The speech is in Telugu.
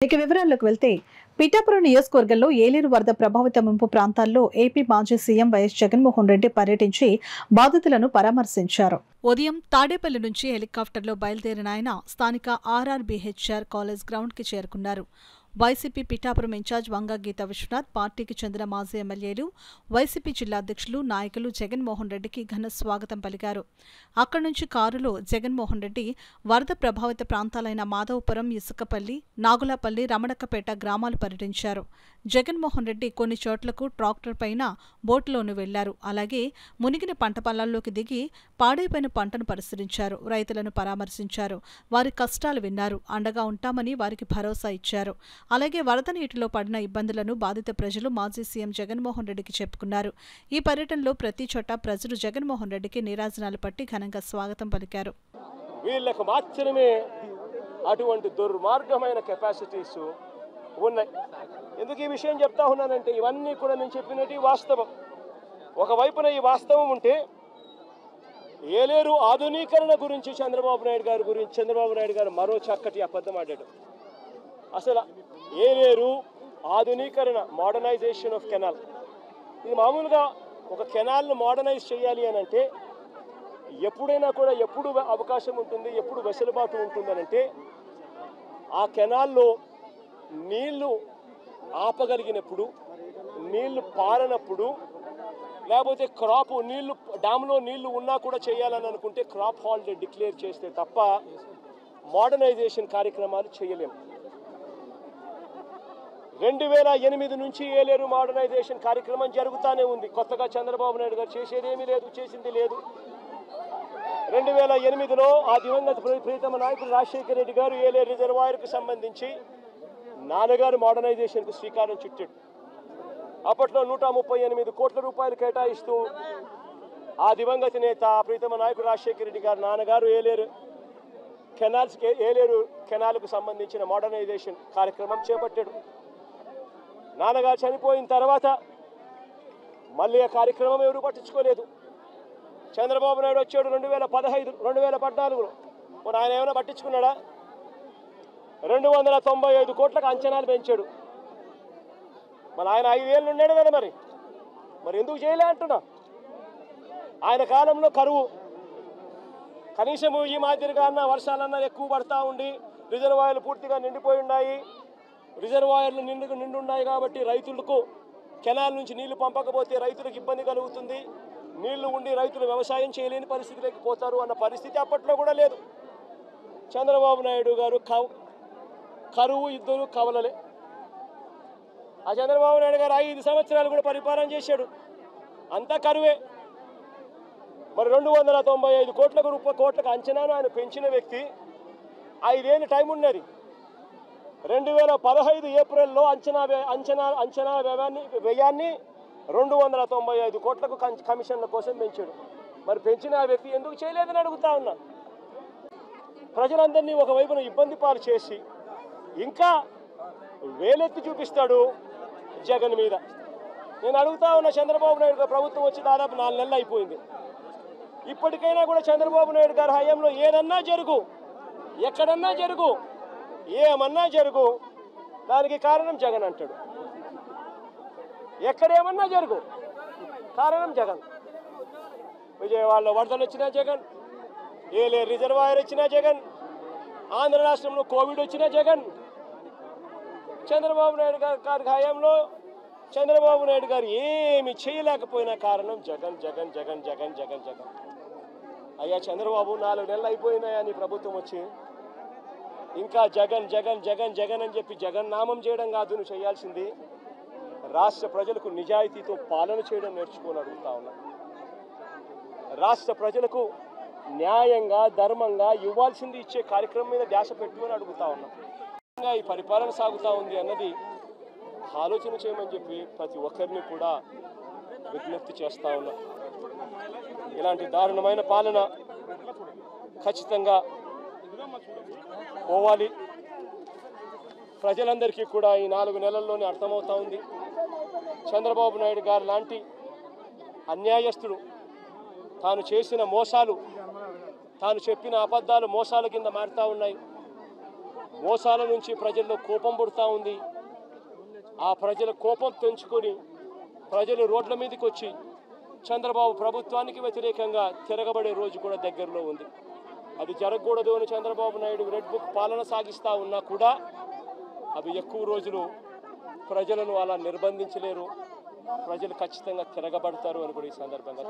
ఇక వివరాల్లోకి వెళ్తే పిఠాపురం నియోజకవర్గంలో ఏలేరు వరద ప్రభావిత ముంపు ప్రాంతాల్లో ఏపీ మాజీ సీఎం వైఎస్ జగన్మోహన్ రెడ్డి పర్యటించి బాధితులను పరామర్శించారు. ఉదయం తాడేపల్లి నుంచి హెలికాప్టర్లో బయలుదేరిన ఆయన స్థానిక ఆర్ఆర్బీహెచ్ఆర్ కాలేజ్ గ్రౌండ్కి చేరుకున్నారు. వైసీపీ పిఠాపురం ఇన్ఛార్జ్ వంగ గీతా విశ్వనాథ్, పార్టీకి చెందిన మాజీ ఎమ్మెల్యేలు, వైసీపీ జిల్లా అధ్యక్షులు, నాయకులు జగన్మోహన్ రెడ్డికి ఘన స్వాగతం పలికారు. అక్కడి నుంచి కారులో జగన్మోహన్ రెడ్డి వరద ప్రభావిత ప్రాంతాలైన మాధవపురం, ఇసుకపల్లి, నాగులాపల్లి, రమణక్కపేట గ్రామాలు పర్యటించారు. జగన్మోహన్ రెడ్డి కొన్ని చోట్లకు ట్రాక్టర్ పైన బోటులోనూ వెళ్లారు. అలాగే మునిగిన పంట పొలాల్లోకి దిగి పాడైపోయిన పంటను పరిశీలించారు. రైతులను పరామర్శించారు. వారి కష్టాలు విన్నారు. అండగా ఉంటామని వారికి భరోసా ఇచ్చారు. అలాగే వరద నీటిలో పడిన ఇబ్బందులను బాధిత ప్రజలు మాజీ సీఎం జగన్మోహన్ రెడ్డికి చెప్పుకున్నారు. ఈ పర్యటనలో ప్రతి చోట ప్రజలు జగన్మోహన్ రెడ్డికి నీరాజనాలు పట్టి ఘనంగా స్వాగతం పలికారు. వీళ్ళకు మాత్రమే అటువంటి దుర్మార్గమైన కెపాసిటీస్ ఉన్నాయి. ఎందుకు ఈ విషయం చెప్తా ఉన్నానంటే ఇవన్నీ కూడా నేను చెప్పినట్టు వాస్తవం. ఒకవైపున ఈ వాస్తవం ఉంటే ఏలేరు ఆధునీకరణ గురించి చంద్రబాబు నాయుడు గారు మరో చక్కటి అబద్ధం ఆడాడు. అసలు ఏలేరు ఆధునీకరణ, మోడర్నైజేషన్ ఆఫ్ కెనాల్, ఇది మామూలుగా ఒక కెనాల్ను మోడర్నైజ్ చేయాలి అని అంటే ఎప్పుడైనా కూడా ఎప్పుడు అవకాశం ఉంటుంది, ఎప్పుడు వెసులుబాటు ఉంటుందనంటే ఆ కెనాల్లో నీళ్లు ఆపగలిగినప్పుడు, నీళ్లు పారనప్పుడు, లేకపోతే క్రాప్ నీళ్లు డ్యామ్లో నీళ్లు ఉన్నా కూడా చేయాలని అనుకుంటే క్రాప్ హాలిడే డిక్లేర్ చేస్తే తప్ప మోడర్నైజేషన్ కార్యక్రమాలు చేయలేము. 2008 నుంచి ఏలేరు మోడర్నైజేషన్ కార్యక్రమం జరుగుతూనే ఉంది. కొత్తగా చంద్రబాబు నాయుడు గారు చేసేదేమీ లేదు, చేసింది లేదు. 2008లో ఆ దివంగత ప్రీతమ నాయకుడు రాజశేఖర రెడ్డి గారు ఏలేరు రిజర్వాయర్కు సంబంధించి నాన్నగారు మోడర్నైజేషన్కు శ్రీకారం చుట్టాడు. అప్పట్లో 138 కోట్ల రూపాయలు కేటాయిస్తూ ఆ దివంగత నేత ప్రీతమ నాయకుడు రాజశేఖర రెడ్డి గారు నాన్నగారు ఏలేరు కెనాల్కు సంబంధించిన మోడర్నైజేషన్ కార్యక్రమం చేపట్టాడు. నాన్నగారు చనిపోయిన తర్వాత మళ్ళీ ఆ కార్యక్రమం ఎవరు పట్టించుకోలేదు. చంద్రబాబు నాయుడు వచ్చాడు 2014లో. మరి ఆయన ఏమైనా పట్టించుకున్నాడా? 295 కోట్లకు అంచనాలు పెంచాడు. మరి ఆయన 5 ఏళ్ళు ఉన్నాడు కదా, మరి ఎందుకు చేయలే అంటున్నా. ఆయన కాలంలో కరువు, కనీసము ఈ మాదిరిగా అన్న వర్షాలన్నా ఎక్కువ పడతా ఉండి రిజర్వాయర్లు పూర్తిగా నిండిపోయి ఉన్నాయి. రిజర్వాయర్లు నిండున్నాయి కాబట్టి రైతులకు కెనాల్ నుంచి నీళ్లు పంపకపోతే రైతులకు ఇబ్బంది కలుగుతుంది. నీళ్లు ఉండి రైతులు వ్యవసాయం చేయలేని పరిస్థితిలోకి పోతారు అన్న పరిస్థితి అప్పట్లో కూడా లేదు. చంద్రబాబు నాయుడు గారు కరువు ఇద్దరు కవలలే. ఆ చంద్రబాబు నాయుడు గారు 5 సంవత్సరాలు కూడా పరిపాలన చేశాడు, అంతా కరువే. మరి 295 కోట్లకు అంచనాను ఆయన పెంచిన వ్యక్తి 5 ఏళ్ళు టైం ఉన్నది. 2015 ఏప్రిల్లో అంచనా వ్యయాన్ని 295 కోట్లకు కమిషన్ల కోసం పెంచాడు. మరి పెంచిన ఆ వ్యక్తి ఎందుకు చేయలేదని అడుగుతా ఉన్నా. ప్రజలందరినీ ఒకవైపున ఇబ్బంది పాలు చేసి ఇంకా వేలెత్తి చూపిస్తాడు జగన్ మీద. నేను అడుగుతా ఉన్నా, చంద్రబాబు నాయుడు గారు ప్రభుత్వం వచ్చి దాదాపు 4 నెలలు అయిపోయింది. ఇప్పటికైనా కూడా చంద్రబాబు నాయుడు గారి హయాంలో ఏదన్నా జరుగు, ఎక్కడన్నా జరుగు, ఏమన్నా జరుగు, దానికి కారణం జగన్ అంటాడు. ఎక్కడేమన్నా జరుగు, కారణం జగన్. విజయవాడలో వరదలు వచ్చినా జగన్, ఏలేరు రిజర్వాయర్ వచ్చినా జగన్, ఆంధ్ర రాష్ట్రంలో కోవిడ్ వచ్చినా జగన్. చంద్రబాబు నాయుడు గారి హయాంలో చంద్రబాబు నాయుడు గారు ఏమి చేయలేకపోయినా కారణం జగన్ జగన్ జగన్ జగన్ జగన్ జగన్. అయ్యా చంద్రబాబు, 4 నెలలు అయిపోయినాయా నీ ప్రభుత్వం వచ్చి? ఇంకా జగన్ జగన్ జగన్ జగన్ అని చెప్పి జగన్ నామం చేయడం కాదు నువ్వు చేయాల్సింది. రాష్ట్ర ప్రజలకు నిజాయితీతో పాలన చేయడం నేర్చుకొని అడుగుతా ఉన్నా. రాష్ట్ర ప్రజలకు న్యాయంగా ధర్మంగా ఇవ్వాల్సింది ఇచ్చే కార్యక్రమం మీద ధ్యాస పెట్టుకొని అడుగుతా ఉన్నా. ఈ పరిపాలన సాగుతూ ఉంది అన్నది ఆలోచన చేయమని చెప్పి ప్రతి ఒక్కరిని కూడా విజ్ఞప్తి చేస్తూ ఉన్నా. ఇలాంటి దారుణమైన పాలన ఖచ్చితంగా పోవాలి. ప్రజలందరికీ కూడా ఈ 4 నెలల్లోనే అర్థమవుతా ఉంది. చంద్రబాబు నాయుడు గారు లాంటి అన్యాయస్తుడు తాను చేసిన మోసాలు, తాను చెప్పిన అబద్ధాలు మోసాల కింద మారుతూ ఉన్నాయి. మోసాల నుంచి ప్రజల్లో కోపం పుడతా ఉంది. ఆ ప్రజల కోపం తెంచుకొని ప్రజలు రోడ్ల మీదకి వచ్చి చంద్రబాబు ప్రభుత్వానికి వ్యతిరేకంగా తిరగబడే రోజు కూడా దగ్గరలో ఉంది. అది జరగకూడదు అని చంద్రబాబు నాయుడు రెడ్ బుక్ పాలన సాగిస్తూ ఉన్నా కూడా అవి ఎక్కువ రోజులు ప్రజలను అలా నిర్బంధించలేరు. ప్రజలు ఖచ్చితంగా తిరగబడతారు అని కూడా ఈ సందర్భంగా